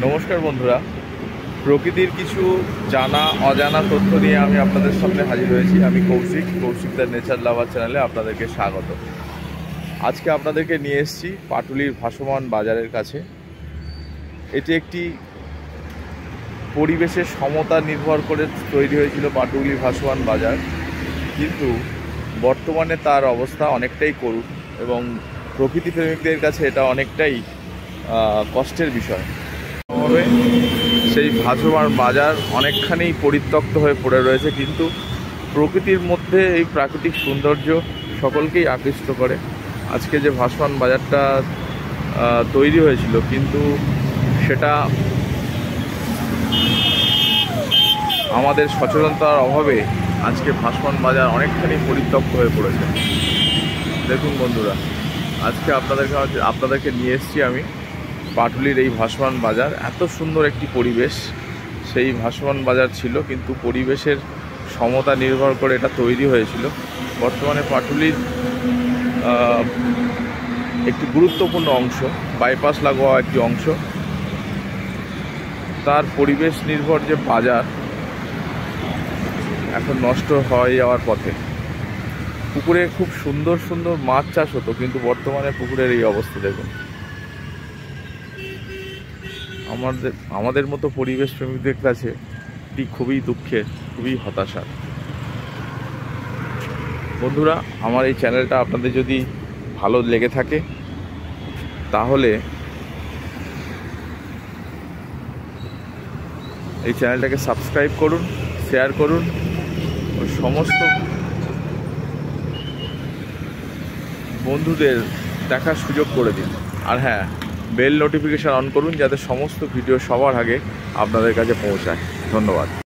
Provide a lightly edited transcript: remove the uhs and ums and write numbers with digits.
নমস্কার বন্ধুরা, প্রকৃতির কিছু জানা অজানা তথ্য নিয়ে আমি আপনাদের সামনে হাজির হয়েছি। আমি কৌশিক দ্য নেচার লাভার চ্যানেলে আপনাদেরকে স্বাগত। আজকে আপনাদেরকে নিয়ে এসেছি পাটুলির ভাসমান বাজারের কাছে। এটি একটি পরিবেশের সমতা নির্ভর করে তৈরি হয়েছিল পাটুলি ভাসমান বাজার, কিন্তু বর্তমানে তার অবস্থা অনেকটাই করুণ এবং প্রকৃতি প্রেমিকদের কাছে এটা অনেকটাই কষ্টের বিষয়। সেই ভাসমান বাজার অনেকখানি পরিত্যক্ত হয়ে পড়ে রয়েছে, কিন্তু প্রকৃতির মধ্যে এই প্রাকৃতিক সৌন্দর্য সকলকেই আকৃষ্ট করে। আজকে যে ভাসমান বাজারটা তৈরি হয়েছিল, কিন্তু সেটা আমাদের সচেতনতার অভাবে আজকে ভাসমান বাজার অনেকখানি পরিত্যক্ত হয়ে পড়েছে। দেখুন বন্ধুরা, আজকে আপনাদেরকে নিয়ে এসেছি আমি পাটুলির এই ভাসমান বাজার। এত সুন্দর একটি পরিবেশ সেই ভাসমান বাজার ছিল, কিন্তু পরিবেশের সমতা নির্ভর করে এটা তৈরি হয়েছিল। বর্তমানে পাটুলির একটি গুরুত্বপূর্ণ অংশ, বাইপাস লাগোয়া একটি অংশ, তার পরিবেশ নির্ভর যে বাজার এখন নষ্ট হয়ে যাওয়ার পথে। পুকুরে খুব সুন্দর সুন্দর মাছ চাষ হতো, কিন্তু বর্তমানে পুকুরের এই অবস্থা দেখুন। আমাদের মতো পরিবেশ প্রেমীদের কাছে এটি খুবই দুঃখের, খুবই হতাশার। বন্ধুরা, আমার এই চ্যানেলটা আপনাদের যদি ভালো লেগে থাকে তাহলে এই চ্যানেলটাকে সাবস্ক্রাইব করুন, শেয়ার করুন, সমস্ত বন্ধুদের দেখার সুযোগ করে দিন। আর হ্যাঁ, বেল নোটিফিকেশান অন করুন, যাতে সমস্ত ভিডিও সবার আগে আপনাদের কাছে পৌঁছায়। ধন্যবাদ।